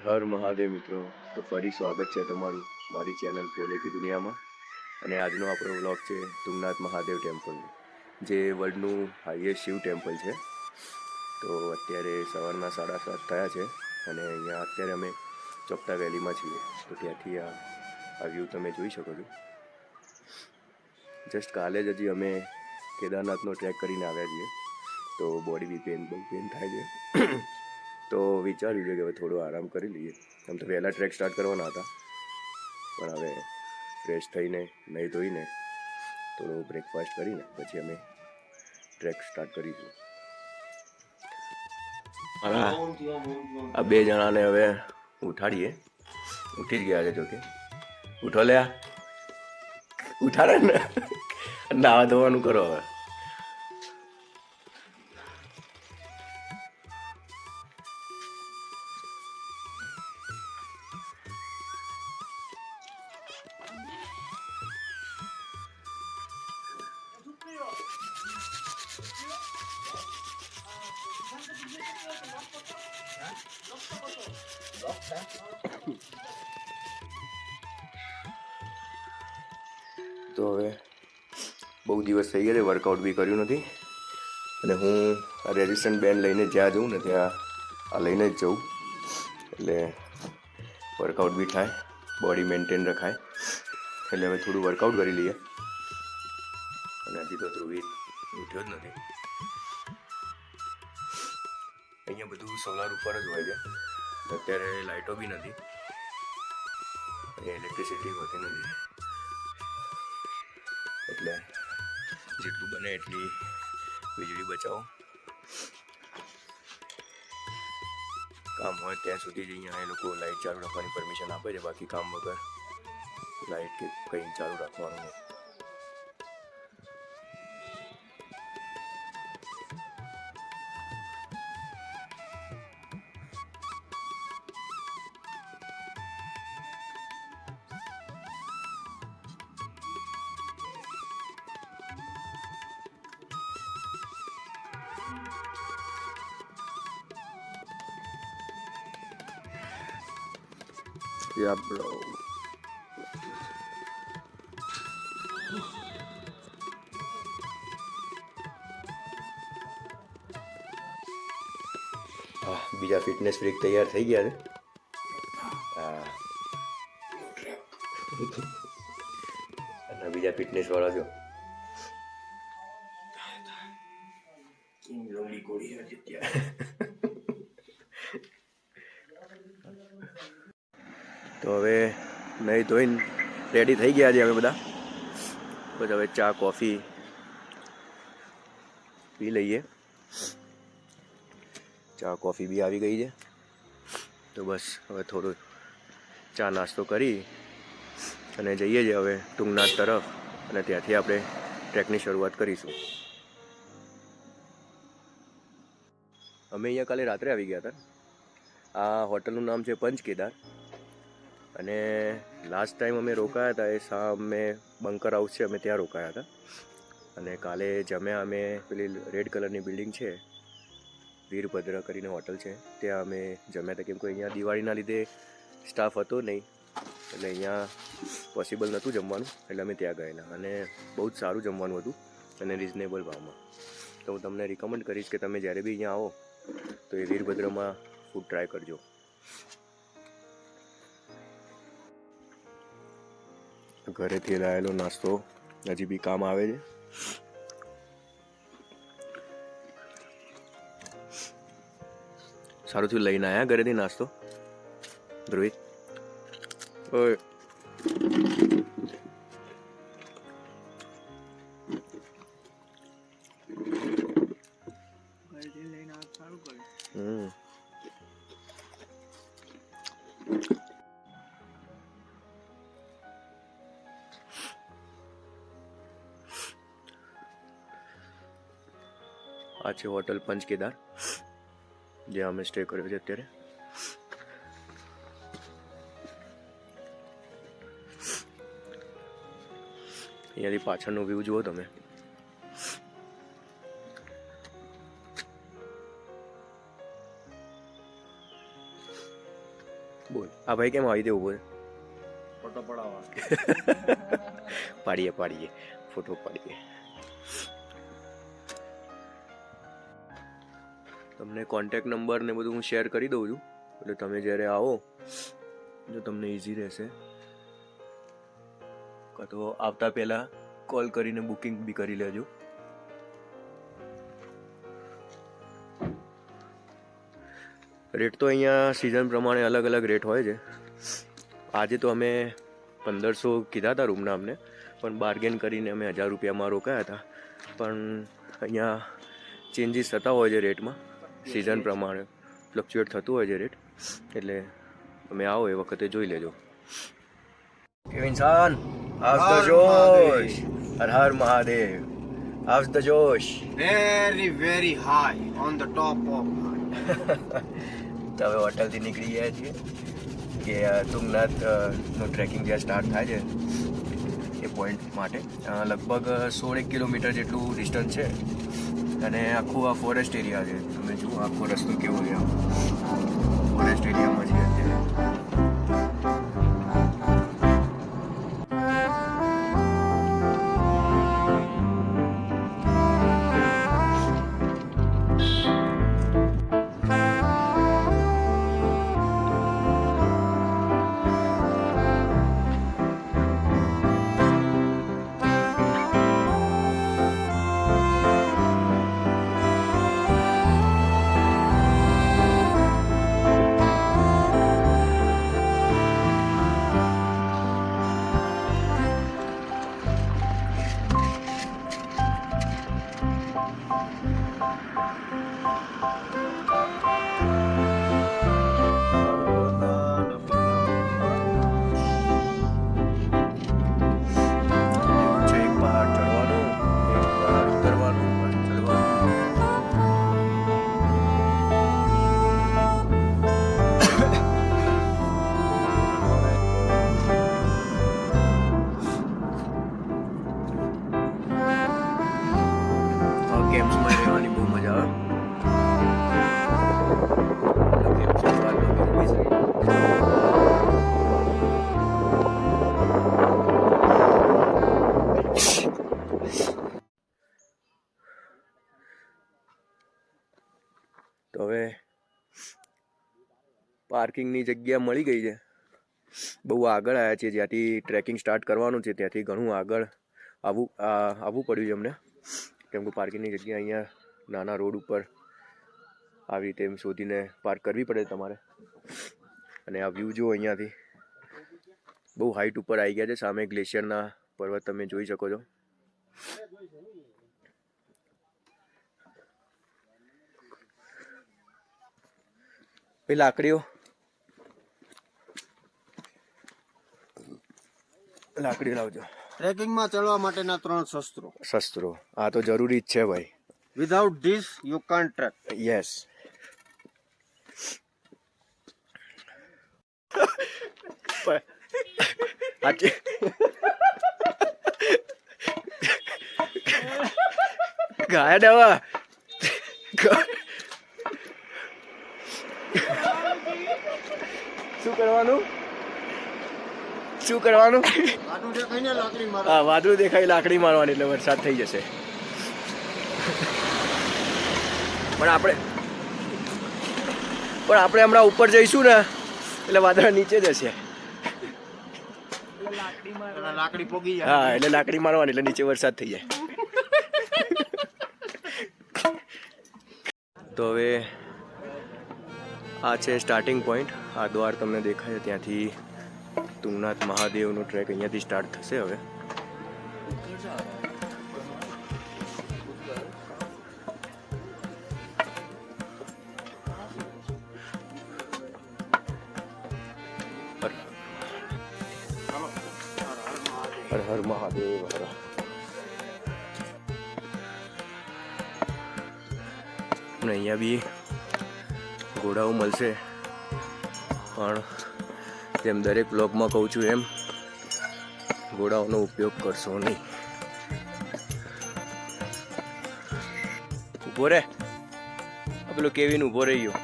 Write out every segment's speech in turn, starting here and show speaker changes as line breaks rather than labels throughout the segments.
હર હર મહાદેવ મિત્રો. તો ફરી સ્વાગત છે તમારું મારી ચેનલ પોલે કી દુનિયામાં. અને આજનો આપણો વ્લોગ છે તુંગનાથ મહાદેવ ટેમ્પલનો, જે વર્લ્ડનું હાઈએસ્ટ શિવ ટેમ્પલ છે. તો અત્યારે સવારના 7:30 થયા છે અને અહીંયા અત્યારે અમે ચોકટા વેલીમાં છીએ. તો ત્યાંથી આ વ્યૂ તમે જોઈ શકો છો. જસ્ટ કાલે જ હજી અમે કેદારનાથનો ટ્રેક કરીને આવ્યા છીએ. તો બોડી બી બહુ પેન થાય છે. તો વિચાર્યું છે કે હવે થોડો આરામ કરી લઈએ. આમ તો વહેલા ટ્રેક સ્ટાર્ટ કરવાના હતા, પણ હવે ફ્રેશ થઈને નહીં ધોઈને થોડો બ્રેકફાસ્ટ કરીને પછી અમે ટ્રેક સ્ટાર્ટ કરીશું. આ બે જણાને હવે ઉઠાડીએ. ઉઠી જ ગયા છે જોકે. ઉઠો લ્યા, ઉઠાડે ને. નાવા ધોવાનું કરો હવે. તો હવે બહુ દિવસ થઈ ગયા છે, વર્કઆઉટ બી કર્યું નથી. અને હું આ રેઝિસ્ટન્ટ બેન્ડ લઈને જ્યાં જઉં ને ત્યાં આ લઈને જ જઉં, એટલે વર્કઆઉટ બી થાય, બોડી મેન્ટેન રખાય. એટલે હવે થોડું વર્કઆઉટ કરી લઈએ. અને હજી તો ધ્રુવી ઉઠ્યો જ નથી. અહીંયા બધું સોલાર ઉપર જ હોય છે. અત્યારે લાઇટો બી નથી, અહીંયા ઇલેક્ટ્રિસિટી હોતી નથી, એટલે જેટલું બને એટલી વીજળી બચાવો. કામ હોય ત્યાં સુધી જ અહીંયા એ લોકો લાઇટ ચાલુ રાખવાની પરમિશન આપે છે, બાકી કામ વગર લાઇટ કે કંઈ ચાલુ રાખવાનું નહીં. Yeah, bro. બીજા ફિટનેસ ફ્રીક તૈયાર થઈ ગયા છે. અને બીજા ફિટનેસ વાળા જો તો હવે નહીં ધોઈને રેડી થઈ ગયા છે અમે બધા. બસ હવે ચા કોફી પી લઈએ. ચા કોફી બી આવી ગઈ છે. તો બસ હવે થોડું ચા નાસ્તો કરી અને જઈએ છીએ હવે તુંગનાથ તરફ, અને ત્યાંથી આપણે ટ્રેકની શરૂઆત કરીશું. અમે અહીંયા કાલે રાત્રે આવી ગયા હતા. આ હોટલનું નામ છે પંચ કેદાર. અને લાસ્ટ ટાઈમ અમે રોકાયા હતા એ સામે બંકર હાઉસ છે, અમે ત્યાં રોકાયા હતા. અને કાલે જમ્યા અમે પેલી રેડ કલરની બિલ્ડિંગ છે, વીરભદ્ર કરીને હોટલ છે, ત્યાં અમે જમ્યા હતા. કેમ કે અહીંયા દિવાળીના લીધે સ્ટાફ હતો નહીં, એટલે અહીંયા પોસિબલ નહોતું જમવાનું, એટલે અમે ત્યાં ગયેલા. અને બહુ જ સારું જમવાનું હતું અને રિઝનેબલ ભાવમાં. તો હું તમને રિકમેન્ડ કરીશ કે તમે જ્યારે બી અહીંયા આવો તો એ વીરભદ્રમાં ફૂડ ટ્રાય કરજો. ઘરેથી લાવેલો નાસ્તો હજી બી કામ આવે છે. સારું થયું લઈને આવ્યા ઘરેથી નાસ્તો. ધ્રુવિત ઓય આ છે હોટલ પંચ કેદાર, જ્યાં અમે સ્ટે કર્યો છે અત્યારે. અહીંયાથી પાછળનો વ્યૂ જુઓ તમે. બોલ આ ભાઈ કેમ આવી દે ઉભો
ફોટો પડાવવા.
પાડીએ ફોટો પાડીએ. તમને કોન્ટેક્ટ નંબર ને બધું હું શેર કરી દઉં છું, એટલે તમે જ્યારે આવો તો તમને ઇઝી રહેશે. કાં તો આવતા પહેલાં કોલ કરીને બુકિંગ બી કરી લેજો. રેટ તો અહીંયા સિઝન પ્રમાણે અલગ અલગ રેટ હોય છે. આજે તો અમે 1500 કીધા હતા રૂમના અમને, પણ બાર્ગેન કરીને અમે 1000 રૂપિયામાં રોકાયા હતા. પણ અહીંયા ચેન્જીસ થતા હોય છે રેટમાં, સિઝન પ્રમાણે ફ્લક્ચ્યુએટ થતું હોય છે રેટ, એટલે તમે આવો એ વખતે જોઈ લેજો. Kevin San, house the Josh? Har Har Mahadev. House the Josh?
Very high on the top of.
તો હવે હોટલથી નીકળી ગયા છીએ કે તુંગનાથ નો ટ્રેકિંગ જ્યાં સ્ટાર્ટ થાય છે એ પોઈન્ટ માટે. લગભગ 16 કિલોમીટર જેટલું ડિસ્ટન્સ છે, અને આખું આ ફોરેસ્ટ એરિયા છે. તમે જુઓ આખો રસ્તો કેવો છે, ફોરેસ્ટ એરિયામાં છીએ અત્યારે. ગેમ્સમાં રહેવાની બહુ મજા આવે. તો હવે પાર્કિંગની જગ્યા મળી ગઈ છે. બહુ આગળ આવ્યા છીએ, જ્યાંથી ટ્રેકિંગ સ્ટાર્ટ કરવાનું છે ત્યાંથી ઘણું આગળ આવવું પડ્યું છે અમને, કેમ કે પાર્કિંગની જગ્યા અહીંયા નાના રોડ ઉપર આવી રીતે એમ શોધીને પાર્ક કરવી પડે તમારે. અને આ વ્યૂ જુઓ અહીંયાથી, બહુ હાઈટ ઉપર આવી ગયા છે. સામે ગ્લેશિયરના પર્વત તમે જોઈ શકો છો. લાકડીઓ લાવજો.
ટ્રેકિંગમાં ચડવા માટેના 3
શસ્ત્રો આ તો જરૂરી જ છે ભાઈ.
Without this you can't trek.
Yes. ગાય દવા શું કરવાનું? હા, વાદળું દેખાય લાકડી મારવાની, એટલે વરસાદ થઈ જશે. પણ આપણે હમણાં ઉપર જઈશું ને એટલે વાદળા નીચે જ હશે.
લાકડી પોગી જાય.
હા, એટલે લાકડી મારવાની, એટલે નીચે વરસાદ થઈ જાય. તો હવે આ છે સ્ટાર્ટિંગ પોઈન્ટ. આ દ્વાર તમને દેખાય છે, ત્યાંથી તુંગનાથ મહાદેવનો ટ્રેક અહીંયાથી સ્ટાર્ટ થશે. હવે હર હર મહાદેવ. અને અહીંયા બી ઘોડાઓ મળશે, પણ જેમ દરેક બ્લોગમાં કહું છું એમ ઘોડાઓનો ઉપયોગ કરશો નહીં. ઊભો રે, પેલો કેવિન ઊભો રહી ગયો.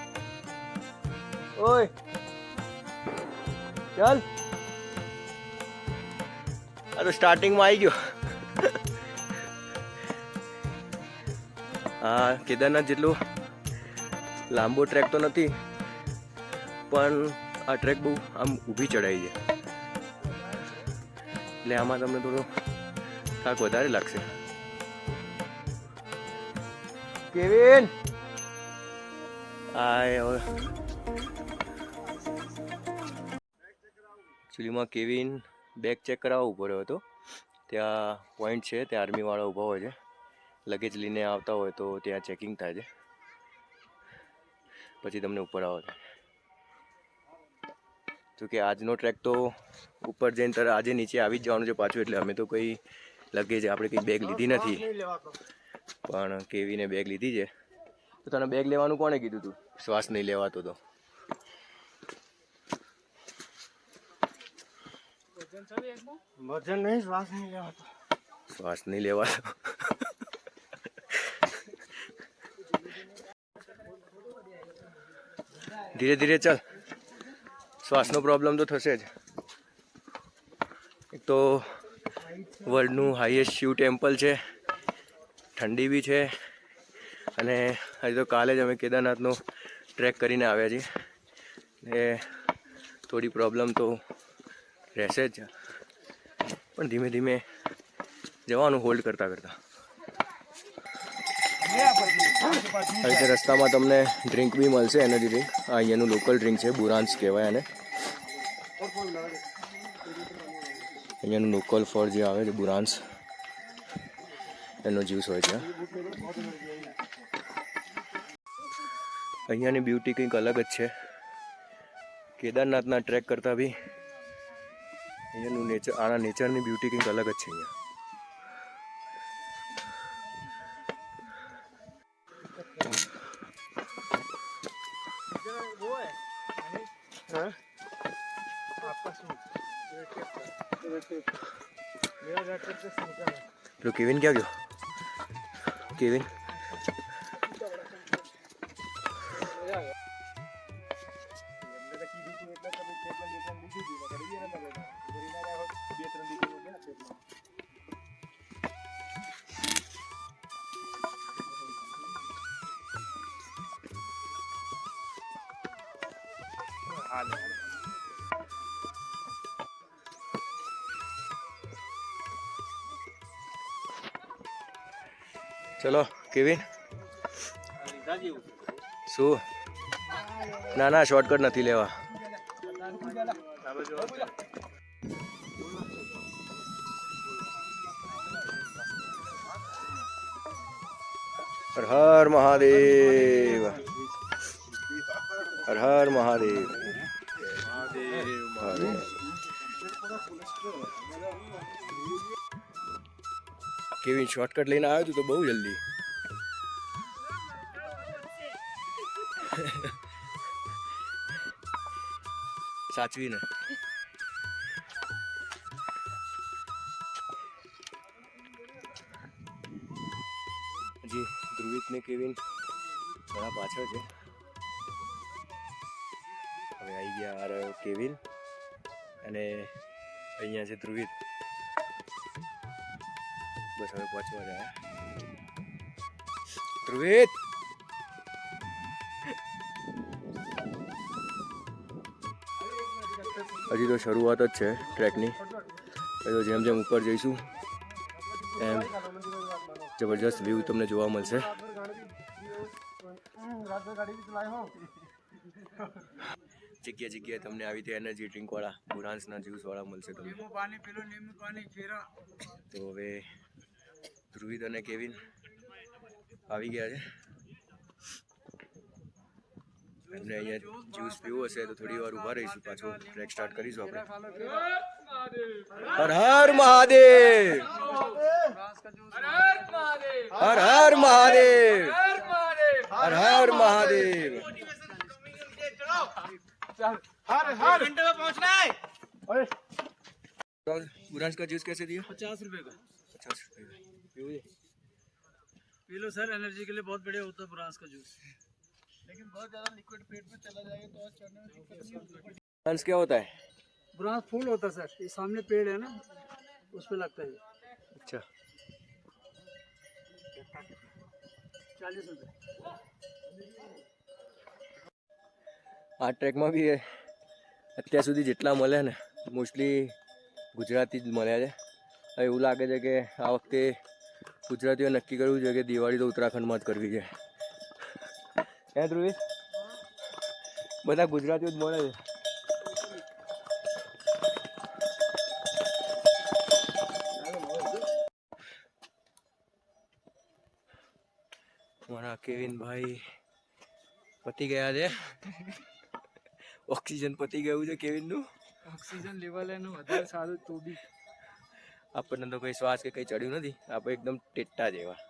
ઓય ચાલ આ તો સ્ટાર્ટિંગમાં આવી ગયો. હા કેદારનાથ જેટલો લાંબો ટ્રેક તો નથી, પણ આ ટ્રેક બહુ આમ ઊભી ચડાઈ છે, એટલે આમાં તમને થોડો થાક વધારે લાગશે. કેવિન આય હવે એકચ્યુઅલીમાં કેવિન બેગ ચેક કરાવવા પડ્યો હતો. ત્યાં પોઈન્ટ છે, ત્યાં આર્મીવાળા ઊભા હોય છે, લગેજ લઈને આવતા હોય તો ત્યાં ચેકિંગ થાય છે, પછી તમને ઉપર આવો થાય. તો કે આજનો ટ્રેક તો ઉપર જઈને તરત આજે નીચે આવી જ જવાનું છે પાછું, એટલે અમે તો કંઈ લગેજ આપણે કંઈ બેગ લીધી નથી, પણ કેવીને બેગ લીધી છે. તો તને બેગ લેવાનું કોણે કીધું તું? શ્વાસ નહીં લેવાતો તો
વજન નહીં, શ્વાસ નહીં લેવાતો.
શ્વાસ નહીં લેવાતો. ધીરે ધીરે ચાલ, શ્વાસનો પ્રોબ્લેમ તો થશે જ. એક તો વર્લ્ડનું હાઈએસ્ટ શિવ ટેમ્પલ છે, ઠંડી બી છે, અને હજી તો કાલે જ અમે કેદારનાથનો ટ્રેક કરીને આવ્યા છીએ, એ થોડી પ્રોબ્લેમ તો રહેશે જ, પણ ધીમે ધીમે જવાનું હોલ્ડ કરતાં કરતાં. આવી રીતે રસ્તામાં તમને ડ્રિંક બી મળશે, એનર્જી ડ્રિંક. આ અહીંયાનું લોકલ ડ્રિંક છે, બુરાન્સ કહેવાય આને. અહીંયાનું લોકલ ફળ જે આવે છે બુરાન્સ, એનો જ્યુસ હોય છે. અહીંયાની બ્યુટી કંઈક અલગ જ છે, કેદારનાથના ટ્રેક કરતાં બી અહીંયાનું નેચર, આના નેચરની બ્યુટી કંઈક અલગ જ છે અહીંયા. તો કેવિન ક્યાં ગયો? કેવિન ચલો કેવિન, શું? ના ના, શોર્ટકટ નથી લેવા. હર હર મહાદેવ, હર હર મહાદેવ. કેવિન શોર્ટકટ લઈને આવ્યો તું તો બહુ જલ્દી. સાચવીને. હજી ધ્રુવિત ને કેવિન ઘણા પાછળ છે. હવે આવી ગયા આ રહ્યો કેવિન, અને અહીંયા છે ધ્રુવિત. બસ હવે પહોંચવા જાય. ધ્રુવિત હજી તો શરૂઆત જ છે ટ્રેકની, એ તો જેમ જેમ ઉપર જઈશું એમ જબરજસ્ત વ્યૂ તમને જોવા મળશે. જગ્યા જગ્યાએ તમને આવી રીતે એનર્જી ડ્રિંક વાળા, બુરાન્સના જ્યુસ વાળા મળશે તમને. તો હવે ધ્રુવિત અને કેવિન આવી ગયા છે. એમને અહીંયા જ્યુસ પીવું હશે તો થોડી વાર ઊભા રહીશું, પાછો ટ્રેક સ્ટાર્ટ કરીશું આપણે. હર હર મહાદેવ, હર હર મહાદેવ, હર હર મહાદેવ. बुरांस का जूस कैसे दिया?
50 रुपए का।
50 रुपए का
पी लो सर, एनर्जी के लिए बहुत बढ़िया होता है बुरांस का जूस, लेकिन बहुत ज्यादा लिक्विड पेट में चला जाएगा तो चढ़ने में दिक्कत नहीं होगी।
बुरांस क्या होता है?
ब्रांच फूल होता है सर, ये सामने पेड़ है ना, उस पे लगता है।
अच्छा
40 रुपये।
આ ટ્રેકમાં બી અત્યાર સુધી જેટલા મળ્યા ને મોસ્ટલી ગુજરાતી જ મળ્યા છે. હવે એવું લાગે છે કે આ વખતે ગુજરાતીઓ નક્કી કરવું છે કે દિવાળી તો ઉત્તરાખંડમાં જ કરવી છે. હે ધ્રુવી, બધા ગુજરાતીઓ જ મળે છે. મારા કેવિનભાઈ પતી ગયા છે. ઓક્સિજન પતી ગયું છે કેવિનનું.
ઓક્સિજન લેવલ એનું વધારે સારું તો બી
આપણને તો કંઈ શ્વાસ કે કંઈ ચડ્યું નથી. આપણે એકદમ ટેટા જેવા.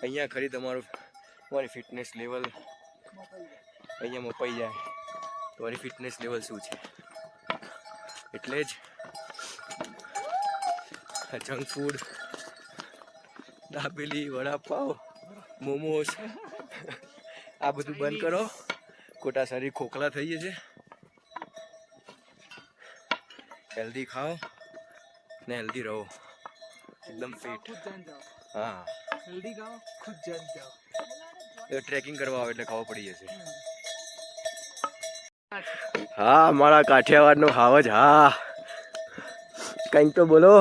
અહીંયા ખરી તમારી ફિટનેસ લેવલ અહીંયા મપાઈ જાય. તમારી ફિટનેસ લેવલ શું છે. એટલે જ જંક ફૂડ, દાબેલી, વડાપાવ, મોમોસ આ બધું બંધ કરો. ખોટા શરીર ખોખલા થઈ જશે. હેલ્ધી ખાઓ ને હેલ્ધી રહો, એકદમ ફિટ.
खुद जान जाओ,
હા,
हेल्दी खाओ, खुद जान जाओ।
ટ્રેકિંગ કરવા આવે એટલે ખાવો પડી જશે. હા, મારા કાઠિયાવાડનો હાવ જ. હા, કંઈક તો બોલો.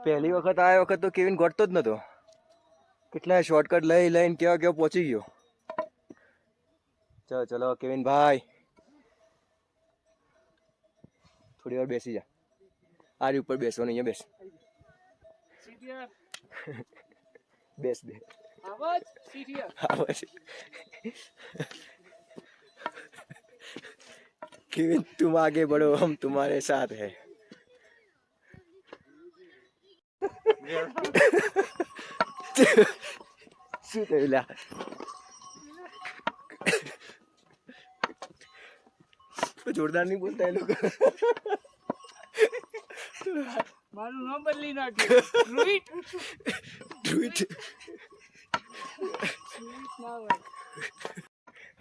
પહેલી વખત આ વખત તો કેવિન ગોઠતો જ નતો. કેટલા શોર્ટકટ લઈને કેવા પહોંચી ગયો. ચલો ચલો કેવિન ભાઈ, થોડી વાર બેસી જા. આરી ઉપર બેસવાનું, અહીંયા બેસ.
सीटियर
બેસ બે.
आवाज सीटियर
केविन तुम आगे बढ़ो, हम तुम्हारे साथ हैं. શું થયું લ્યા? જોરદાર નહીં બોલતા એ લોકો.
મારું નામ બદલી નાખ્યું. રૂઈટ
ટ્વીટ
ના હોય.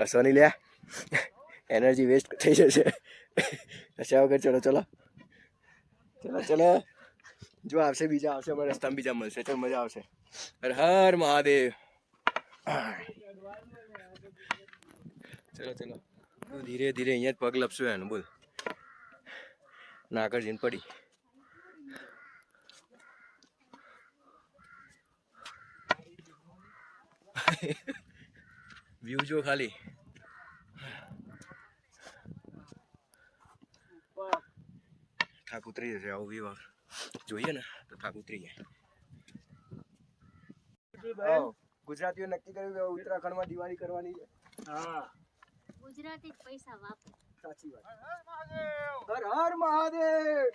હસવાની લ્યા, એનર્જી વેસ્ટ થઈ જશે. હસ્યા વગર ચલો ચલો ચલો ચલો. જો આવશે બીજા આવશે, અમારા રસ્તામાં બીજા મળશે. ચલ મજા આવશે. હર હર મહાદેવ. ચલો ચલો, ધીરે ધીરે અહીંયા જ પગ લપશું એનું. બોલ, નાગર જઈને પડી. વ્યૂ જો ખાલી. થાક ઉતરી જશે. આવું વ્યૂ જોઈએ ને તો થાક ઉતરી જાય. ગુજરાતીઓ નક્કી કર્યું કે ઉત્તરાખંડમાં દિવાળી કરવાની છે.
હા,
ગુજરાતી જ પૈસા વાપરે.
સાચી વાત. હર હર મહાદેવ.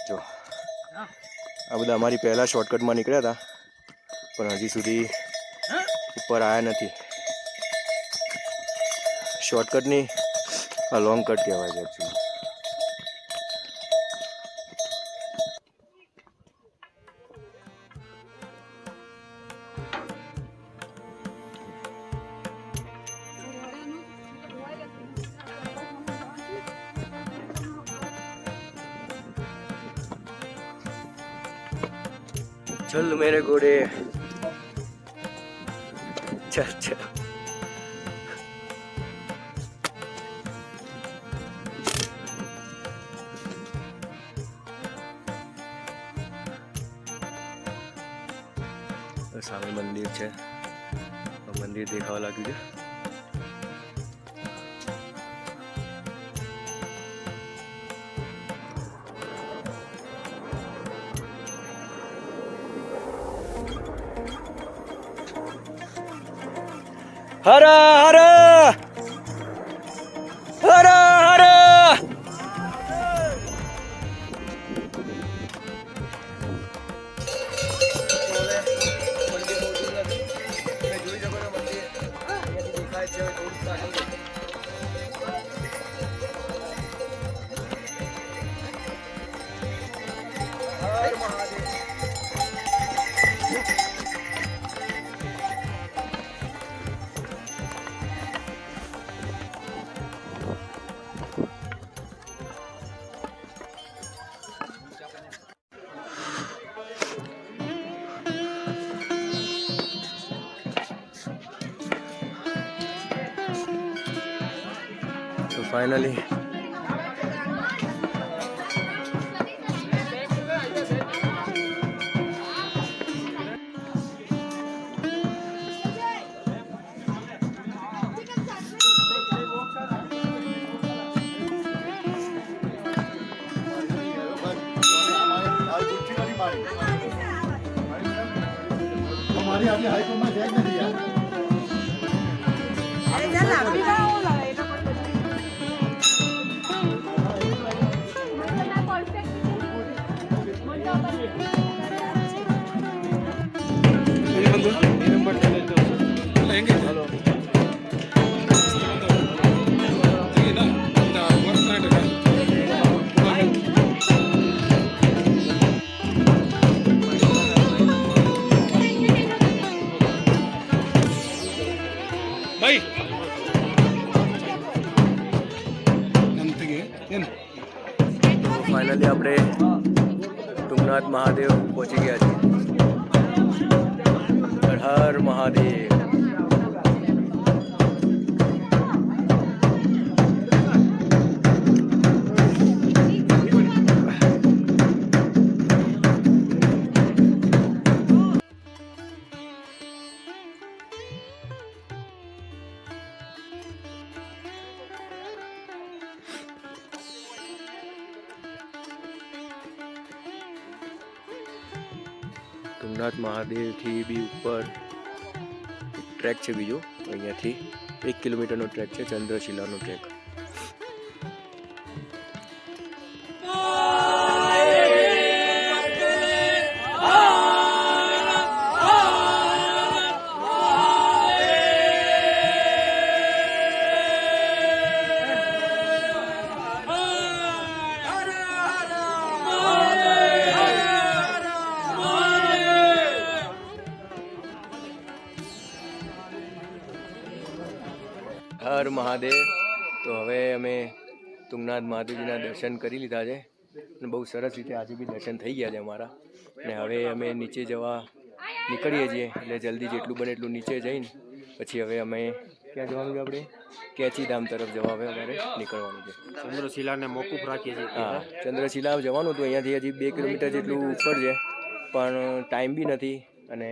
જો આ બધા અમારી પહેલા શોર્ટકટમાં નીકળ્યા હતા, પણ હજી સુધી ઉપર આવ્યા નથી. શોર્ટકટની આ લોંગ કટ કહેવાય છે એકચ્યુઅલી. चल मेरे घोड़े, चल चल. સામે મંદિર છે. મંદિર દેખાવા લાગ્યું છે. હર હર હર હર તો ફાઇનલી
हमारी अभी हाईकोर्ट में जैक नहीं दिया
ફાઇનલી આપણે તુંગનાથ મહાદેવ પહોંચી ગયા છીએ. હર હર મહાદેવ. તુંગનાથ મહાદેવથી બી ઉપર ટ્રેક છે બીજો, અહીંયાથી 1 કિલોમીટરનો ટ્રેક છે, ચંદ્રશિલાનો ટ્રેક. હર મહાદેવ. તો હવે અમે તુંગનાથ મહાદેવજીના દર્શન કરી લીધા છે અને બહુ સરસ રીતે આજે બી દર્શન થઈ ગયા છે અમારા. અને હવે અમે નીચે જવા નીકળીએ છીએ, એટલે જલ્દી જેટલું બને એટલું નીચે જઈને પછી હવે અમે ક્યાં જવાનું છે? આપણે કેચીધામ તરફ જવા હવે અમારે નીકળવાનું છે.
ચંદ્રશિલાને મોકૂફ રાખીએ છીએ.
હા, ચંદ્રશિલા જવાનું હતું. અહીંયાથી હજી 2 કિલોમીટર જેટલું ઉપર છે, પણ ટાઈમ બી નથી અને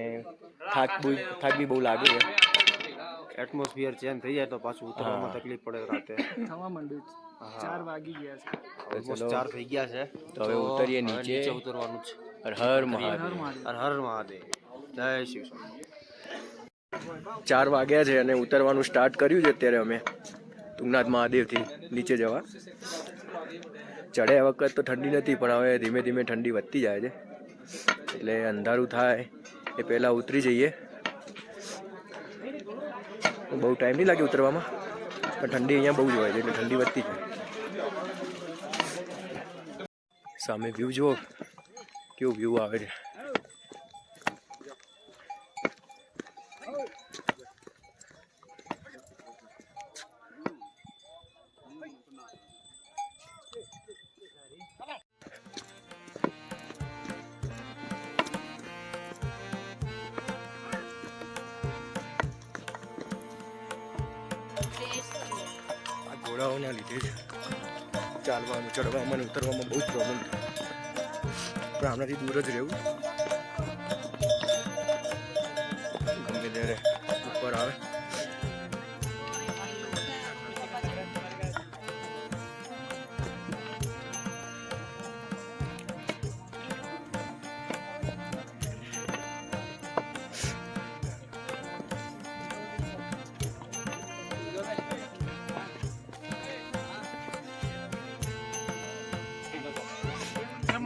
થાક બી બહુ લાગે છે.
એટમોસ્ફિયર ચેન્જ થઈ જાય તો પાછું ઉતરવામાં તકલીફ પડે. રાતે
થવા માંડ્યું છે. 4 વાગી ગયા છે.
ઓલમોસ્ટ 4 થઈ ગયા છે.
તો હવે ઉતરીએ નીચે.
ઉતરવાનું છે.
હર હર મહાદેવ.
હર હર મહાદેવ. જય શિવ સ્વામી.
4 વાગ્યા છે અને ઉતરવાનું સ્ટાર્ટ કર્યું છે અત્યારે અમે તુંગનાથ મહાદેવથી નીચે જવા. ચડ્યા વખત તો ઠંડી નથી, પણ હવે ધીમે ધીમે ઠંડી વધતી જાય છે, એટલે અંધારું થાય એ પહેલાં ઉતરી જઈએ. બહુ ટાઈમ નહીં લાગે ઉતરવામાં, પણ ઠંડી અહીંયા બહુ જ હોય છે, એટલે ઠંડી વધતી જાય. સામે વ્યૂ જુઓ, કેવું વ્યૂ આવે છે. ઘોડાઓના લીધે જ ચાલવાનું, ચડવામાં અને ઉતરવામાં બહુ પ્રોબ્લેમ થાય, પણ આમનાથી દૂર જ રહેવું. ગમે ત્યારે ઉપર આવે.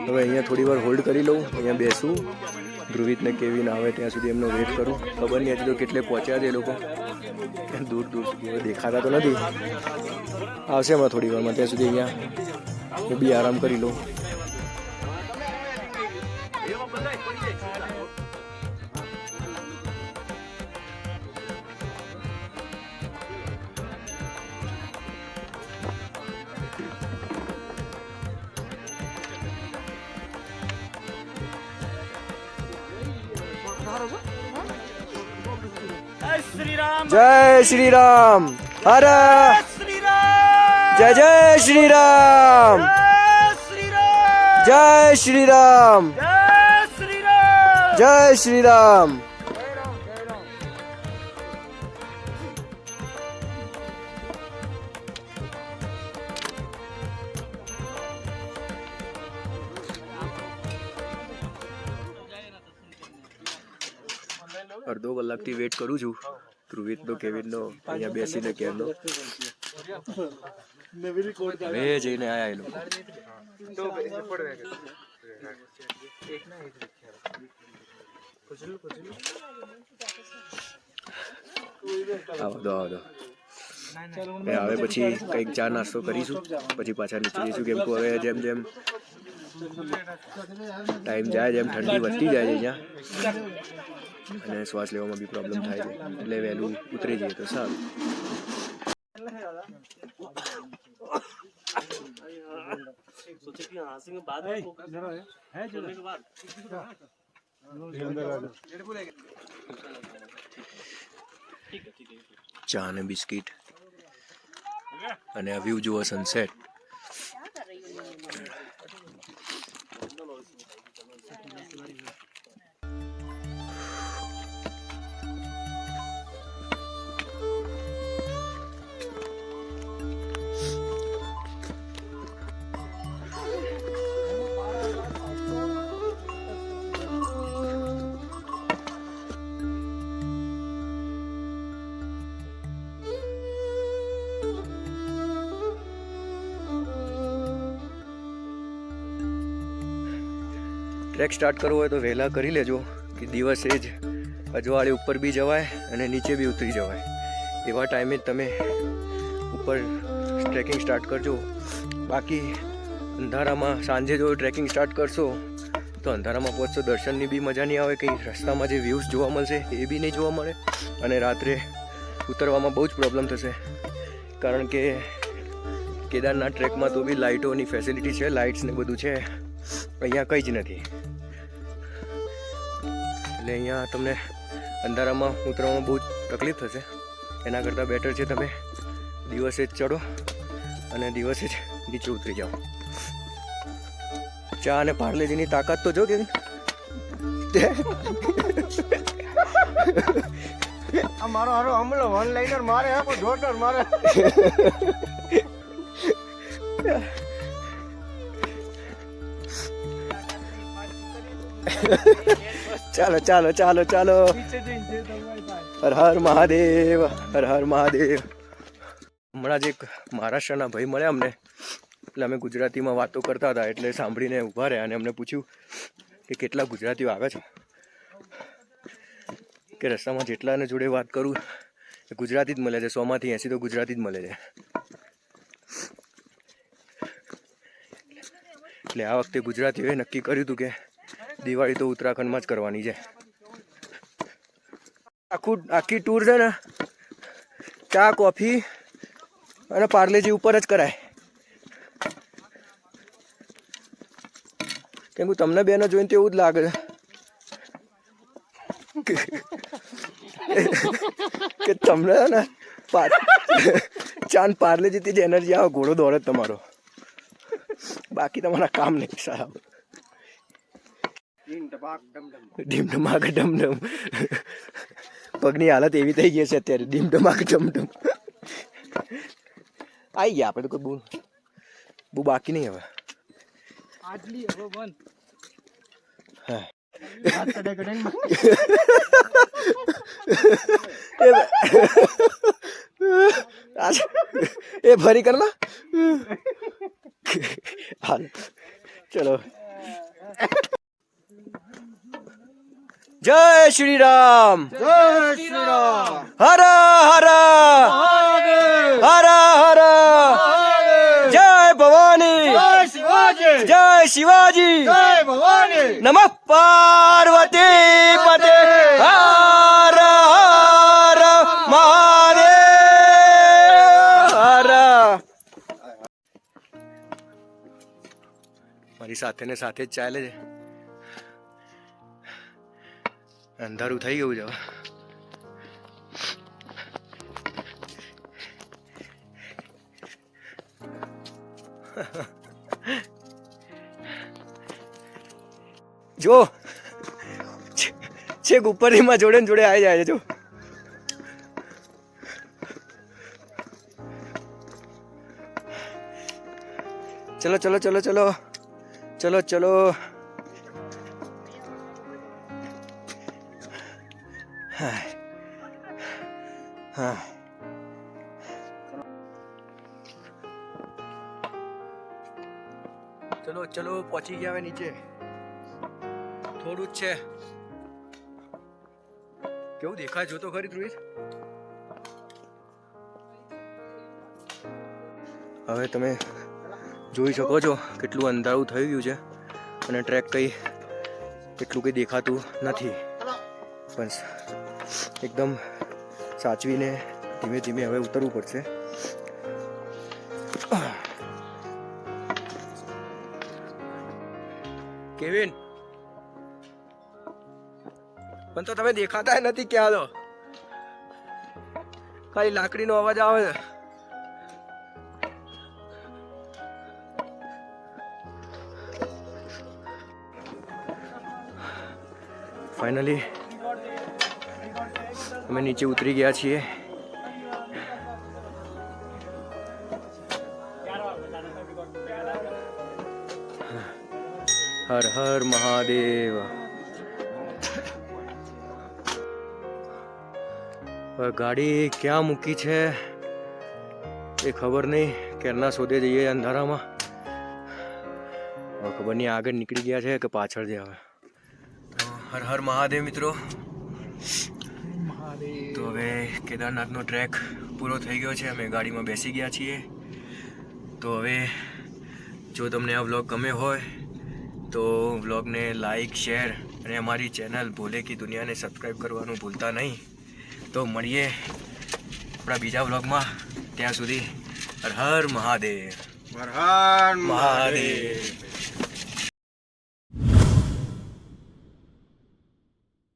હવે અહીંયા થોડી વાર હોલ્ડ કરી લઉં, અહીંયા બેસું, ધ્રુવિત ને કેવિન આવે ત્યાં સુધી એમનો વેઇટ કરું. ખબર નહીં હજી તો કેટલે પહોંચ્યા છે એ લોકો. દૂર દૂર સુધી હવે દેખાતા તો નથી. આવશે હમણાં થોડી વારમાં. ત્યાં સુધી અહીંયા હું બી આરામ કરી લઉં. જય શ્રી રામ. હર જય જય શ્રી રામ. જય શ્રી રામ. જય શ્રી રામ. અડધો કલાકથી વેટ કરું છું ધ્રુવિતનો કેવિનનો અહીંયા બેસીને ક્યારનો. હવે જઈને આયા એ લોકો. આવો દો આવો દો. હવે પછી કંઈક ચા નાસ્તો કરીશું, પછી પાછા નીચે જઈશું. કેમ કે હવે જેમ જેમ ટાઈમ જાય, જેમ ઠંડી વધતી જાય છે અહીંયા અને શ્વાસ લેવામાં બી પ્રોબ્લેમ થાય છે, એટલે વહેલું ઉતરી જઈએ તો સારું. ચા અને બિસ્કિટ અને આ વ્યૂ જુઓ સનસેટ. ટ્રેક સ્ટાર્ટ કરવો હોય તો વહેલા કરી લેજો કે દિવસે જ અજવાળે ઉપર બી જવાય અને નીચે બી ઉતરી જવાય. એવા ટાઈમે જ તમે ઉપર ટ્રેકિંગ સ્ટાર્ટ કરજો. બાકી અંધારામાં સાંજે જો ટ્રેકિંગ સ્ટાર્ટ કરશો તો અંધારામાં પહોંચશો, દર્શનની બી મજા નહીં આવે, કંઈ રસ્તામાં જે વ્યૂઝ જોવા મળશે એ બી નહીં જોવા મળે અને રાત્રે ઉતરવામાં બહુ જ પ્રોબ્લેમ થશે. કારણ કે કેદારનાથ ટ્રેકમાં તો બી લાઇટોની ફેસિલિટી છે, લાઇટ્સ ને બધું છે, અહીંયા કંઈ જ નથી. એટલે અહીંયા તમને અંધારામાં ઉતરવામાં બહુ જ તકલીફ થશે. એના કરતાં બેટર છે તમે દિવસે જ ચડો અને દિવસે જ નીચે ઉતરી જાઓ. ચા અને પાર્લેજીની તાકાત તો જો કે
મારો હારો હમલો વન લાઇનર મારે હે પણ જોરદાર મારે.
ચાલો ચાલો ચાલો ચાલો. હર હર મહાદેવ, હર હર મહાદેવ. હમણાં જ એક મહારાષ્ટ્રના ભાઈ મળ્યા અમને, એટલે અમે ગુજરાતીમાં વાતો કરતા હતા, એટલે સાંભળીને ઊભા રહ્યા અને અમને પૂછ્યું કે કેટલા ગુજરાતીઓ આવે છે. કે રસ્તામાં જેટલાને જોડે વાત કરું એ ગુજરાતી જ મળે છે, 100માંથી 80 તો ગુજરાતી જ મળે છે. એટલે આ વખતે ગુજરાતીઓએ નક્કી કર્યું હતું કે દિવાળી તો ઉત્તરાખંડમાં જ કરવાની છે. આખી ટૂર છે ને ચા કોફી અને પાર્લેજી ઉપર જ કરાય. કેમ કે તમને બેનો જોઈને તો એવું જ લાગે છે કે તમને ને ચાંદ પાર્લેજીથી જ એનર્જી આવે, ઘોડો દોડે તમારો, બાકી તમારા કામ નહીં સારા. ડીમ ડમાક ડમડમ. પગની હાલત એવી થઈ ગઈ છે અત્યારે, ડીમ ડમાક ડમડમ. આવી ગયા આપણે તો કોઈ બહુ બાકી નહીં હવે. હા એ ફરી કરના. હાલ ચલો. જય શ્રી રામ.
જય શ્રી રામ.
હર હર હર હર. જય ભવાની.
જય શિવાજી.
જય શિવાજી.
જય ભવાની.
નમઃ પાર્વતી પતે. હર હર મહાદેવ. હર. મારી સાથે ને સાથે જ ચાલે છે. અંધારું થઈ ગયું છે. જો છેક ઉપરની માં જોડે ને જોડે આવી જાય છે. જો ચલો ચલો ચલો ચલો ચલો ચલો. હા હા. ચલો ચલો પહોંચી ગયા હવે નીચે. થોડું જ છે. કેવું દેખાય જો તો ખરી ધ્રુવી. હવે તમે જોઈ શકો છો કેટલું અંધારું થઈ ગયું છે અને ટ્રેક કંઈ એટલું કંઈ દેખાતું નથી. પણ એકદમ સાચવીને ધીમે ધીમે હવે ઉતરવું પડશે. કેવિન પણ તો તમે દેખાતા નથી ક્યાં તો. ખાલી લાકડીનો અવાજ આવે છે. ફાઇનલી અમે નીચે ઉતરી ગયા છીએ. હર હર મહાદેવ. ગાડી ક્યાં મૂકી છે એ ખબર નહીં. કેરના શોધે જઈએ અંધારામાં. હવે ખબર નહીં આગળ નીકળી ગયા છે કે પાછળ છે. હવે હર હર મહાદેવ મિત્રો. તો હવે કેદારનાથનો ટ્રેક પૂરો થઈ ગયો છે. અમે ગાડીમાં બેસી ગયા છીએ. તો હવે જો તમને આ વ્લોગ ગમે હોય તો વ્લોગને લાઈક શેર અને અમારી ચેનલ ભોલે કી દુનિયાને સબસ્ક્રાઈબ કરવાનું ભૂલતા નહીં. તો મળીએ આપણા બીજા વ્લોગમાં. ત્યાં સુધી હર હર મહાદેવ.
હર હર
મહાદેવ.